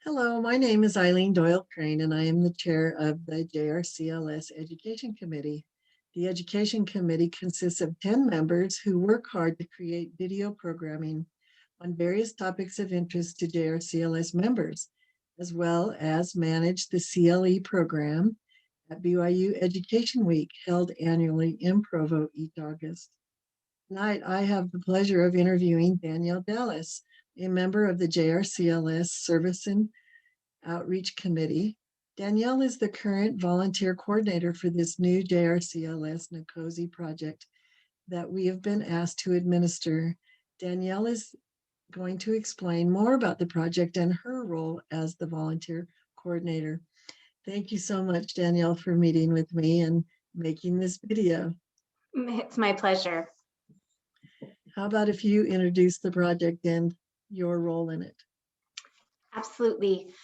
Hello, my name is Eileen Doyle Crane, and I am the chair of the JRCLS Education Committee. The Education Committee consists of 10 members who work hard to create video programming on various topics of interest to JRCLS members, as well as manage the CLE program at BYU Education Week, held annually in Provo each August. Tonight, I have the pleasure of interviewing Danielle Dallas, a member of the JRCLS Services Outreach Committee. Danielle is the current volunteer coordinator for this new JRCLS NCOSE project that we have been asked to administer. Danielle is going to explain more about the project and her role as the volunteer coordinator. Thank you so much, Danielle, for meeting with me and making this video. It's my pleasure. How about if you introduce the project and your role in it? Absolutely.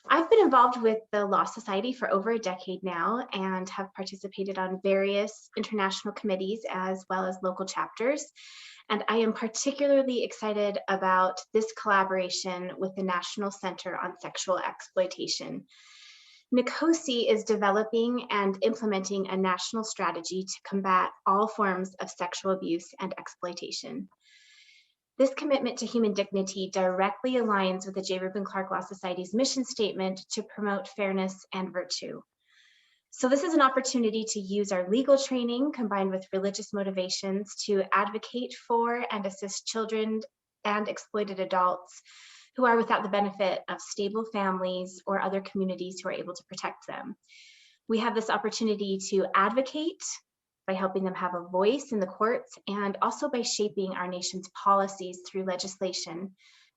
I've been involved with the Law Society for over a decade now and have participated on various international committees as well as local chapters. And I am particularly excited about this collaboration with the National Center on Sexual Exploitation. NCOSE is developing and implementing a national strategy to combat all forms of sexual abuse and exploitation. This commitment to human dignity directly aligns with the J. Reuben Clark Law Society's mission statement to promote fairness and virtue. So this is an opportunity to use our legal training combined with religious motivations to advocate for and assist children and exploited adults who are without the benefit of stable families or other communities who are able to protect them. We have this opportunity to advocate by helping them have a voice in the courts and also by shaping our nation's policies through legislation,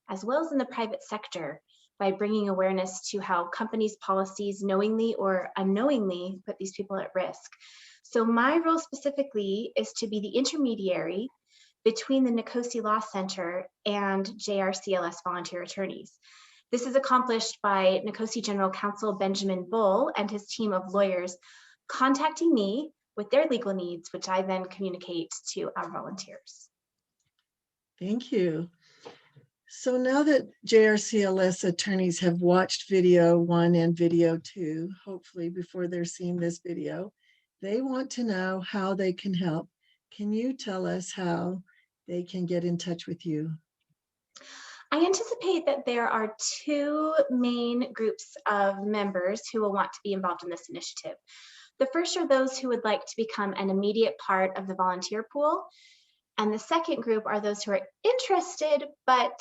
as well as in the private sector by bringing awareness to how companies' policies knowingly or unknowingly put these people at risk. So my role specifically is to be the intermediary between the NCOSE Law Center and JRCLS volunteer attorneys. This is accomplished by NCOSE General Counsel Benjamin Bull and his team of lawyers contacting me with their legal needs, which I then communicate to our volunteers. Thank you. So now that JRCLS attorneys have watched video 1 and video 2, hopefully before they're seeing this video, they want to know how they can help. Can you tell us how they can get in touch with you? I anticipate that there are 2 main groups of members who will want to be involved in this initiative. The first are those who would like to become an immediate part of the volunteer pool. And the second group are those who are interested, but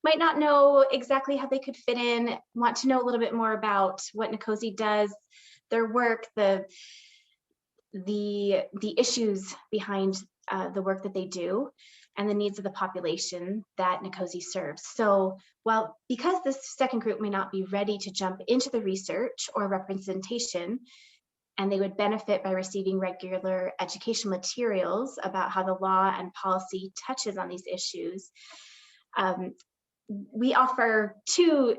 might not know exactly how they could fit in, want to know a little bit more about what NCOSE does, their work, the issues behind the work that they do, and the needs of the population that NCOSE serves. So because this second group may not be ready to jump into the research or representation, and they would benefit by receiving regular educational materials about how the law and policy touches on these issues, we offer two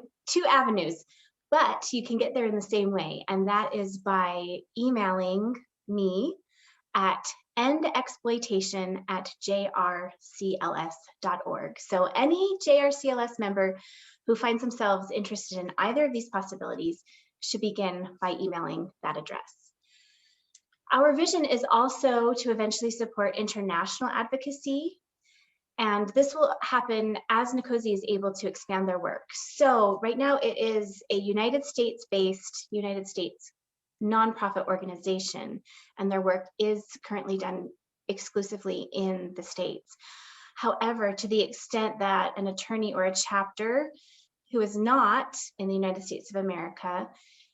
avenues, but you can get there in the same way, and that is by emailing me at endexploitation@jrcls.org. So any JRCLS member who finds themselves interested in either of these possibilities should begin by emailing that address. Our vision is also to eventually support international advocacy, and this will happen as NCOSE is able to expand their work. So right now it is a United States-based, United States nonprofit organization, and their work is currently done exclusively in the States. However, to the extent that an attorney or a chapter who is not in the United States of America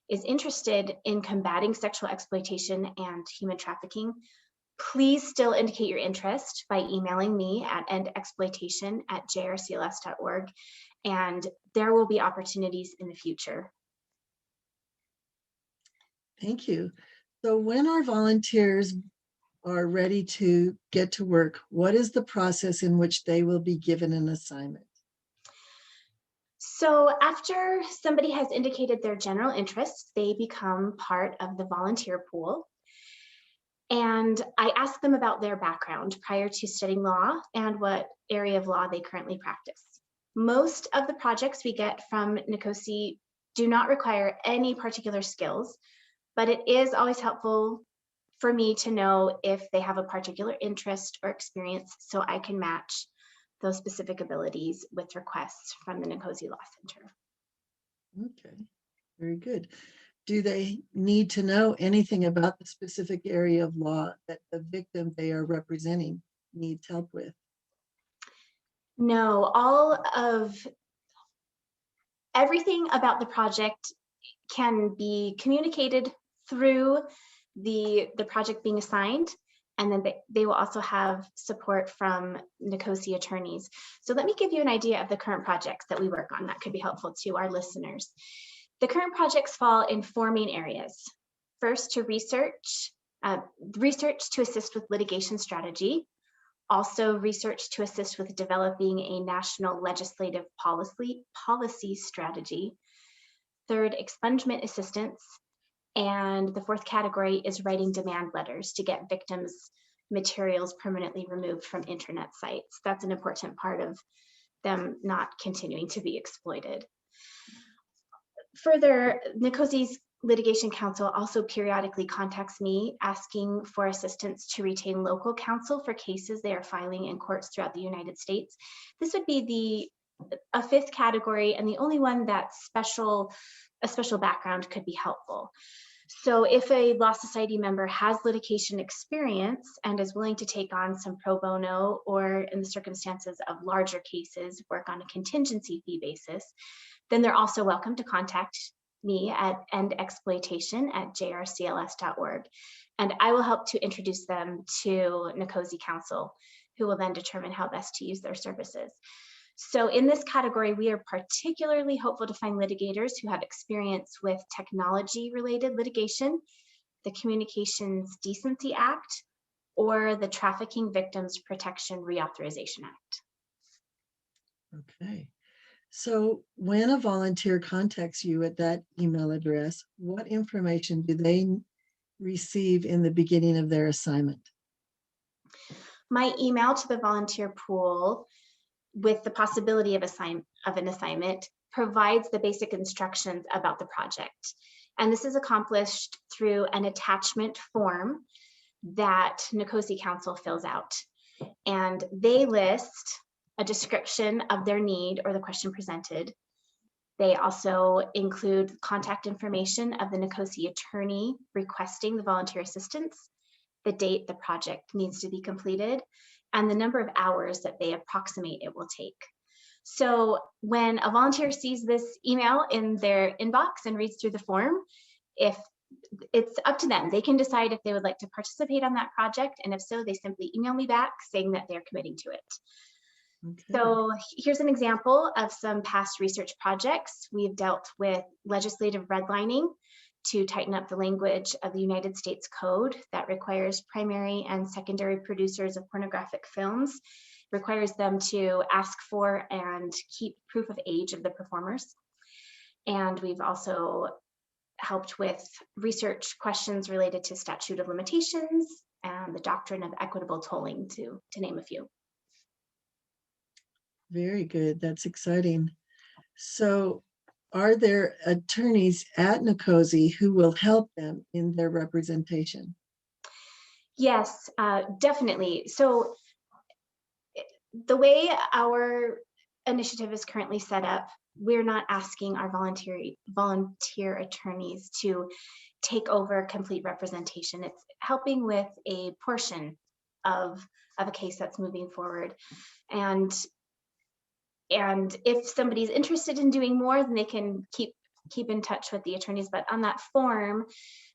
is interested in combating sexual exploitation and human trafficking, please still indicate your interest by emailing me at endexploitation@jrcls.org, and there will be opportunities in the future. Thank you. So when our volunteers are ready to get to work, what is the process in which they will be given an assignment? So after somebody has indicated their general interest, they become part of the volunteer pool. And I ask them about their background prior to studying law and what area of law they currently practice. Most of the projects we get from NCOSE do not require any particular skills, but it is always helpful for me to know if they have a particular interest or experience so I can match those specific abilities with requests from the NCOSE Law Center. Okay, very good. Do they need to know anything about the specific area of law that the victim they are representing needs help with? No, everything about the project can be communicated through the project being assigned, and then they will also have support from NCOSE attorneys. So let me give you an idea of the current projects that we work on that could be helpful to our listeners. The current projects fall in 4 main areas. First, to research to assist with litigation strategy. Also, research to assist with developing a national legislative policy strategy. Third, expungement assistance. And the 4th category is writing demand letters to get victims' materials permanently removed from internet sites. That's an important part of them not continuing to be exploited. Further, NCOSE's Litigation Counsel also periodically contacts me asking for assistance to retain local counsel for cases they are filing in courts throughout the United States. This would be a 5th category, and the only one that a special background could be helpful. So if a law society member has litigation experience and is willing to take on some pro bono, or in the circumstances of larger cases, work on a contingency fee basis, then they're also welcome to contact me at endexploitation@jrcls.org, and I will help to introduce them to NCOSE counsel, who will then determine how best to use their services. So in this category, we are particularly hopeful to find litigators who have experience with technology-related litigation, the Communications Decency Act, or the Trafficking Victims Protection Reauthorization Act. Okay. So when a volunteer contacts you at that email address, what information do they receive in the beginning of their assignment? My email to the volunteer pool with the possibility of an assignment provides the basic instructions about the project. And this is accomplished through an attachment form that NCOSE counsel fills out. And they list a description of their need or the question presented. They also include contact information of the NCOSE attorney requesting the volunteer assistance, the date the project needs to be completed, and the number of hours that they approximate it will take. So when a volunteer sees this email in their inbox and reads through the form, if it's up to them, they can decide if they would like to participate on that project, and if so, they simply email me back saying that they're committing to it. Okay. So here's an example of some past research projects. We've dealt with legislative redlining to tighten up the language of the United States Code that requires primary and secondary producers of pornographic films, requires them to ask for and keep proof of age of the performers. And we've also helped with research questions related to statute of limitations and the doctrine of equitable tolling, to name a few. Very good. That's exciting. So are there attorneys at NCOSE who will help them in their representation? Yes, definitely. So the way our initiative is currently set up, we're not asking our volunteer attorneys to take over complete representation. It's helping with a portion of a case that's moving forward. And if somebody's interested in doing more, then they can keep in touch with the attorneys. But on that form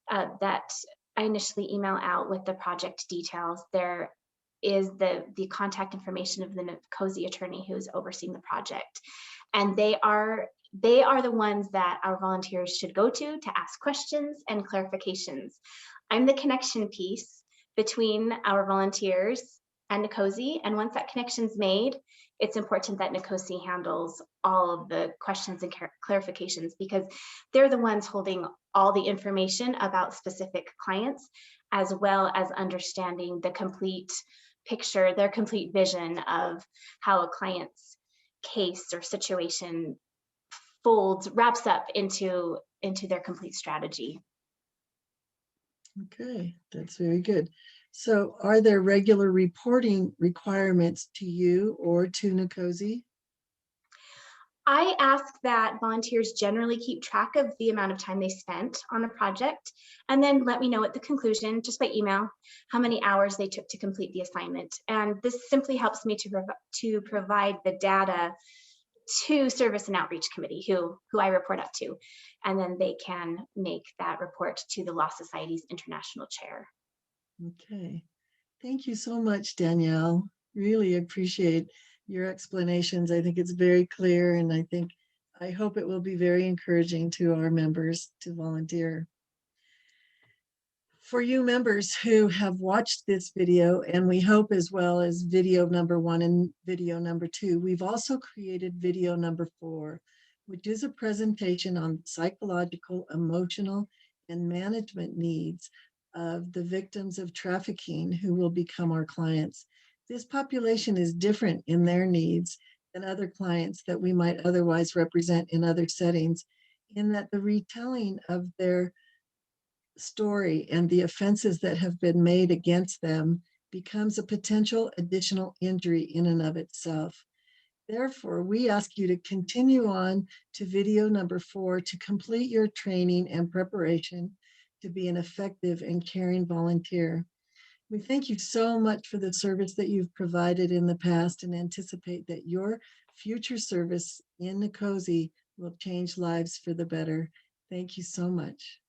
that I initially email out with the project details, there is the contact information of the NCOSE attorney who's overseeing the project. And they are the ones that our volunteers should go to ask questions and clarifications. I'm the connection piece between our volunteers and NCOSE, and once that connection's made, it's important that NCOSE handles all of the questions and clarifications, because they're the ones holding all the information about specific clients, as well as understanding the complete picture, their complete vision of how a client's case or situation wraps up into their complete strategy. Okay, that's very good. So are there regular reporting requirements to you or to NCOSE? I ask that volunteers generally keep track of the amount of time they spent on a project, and then let me know at the conclusion, just by email, how many hours they took to complete the assignment. And this simply helps me to provide the data to Service and Outreach Committee, who I report up to, and then they can make that report to the Law Society's International Chair. Okay, thank you so much, Danielle. Really appreciate your explanations. I think it's very clear, and I hope it will be very encouraging to our members to volunteer. For you members who have watched this video, and we hope as well as video number 1 and video number 2, we've also created video number 4, which is a presentation on psychological, emotional, and management needs of the victims of trafficking who will become our clients. This population is different in their needs than other clients that we might otherwise represent in other settings, in that the retelling of their story and the offenses that have been made against them becomes a potential additional injury in and of itself. Therefore, we ask you to continue on to video number 4 to complete your training and preparation to be an effective and caring volunteer. We thank you so much for the service that you've provided in the past and anticipate that your future service in NCOSE will change lives for the better. Thank you so much.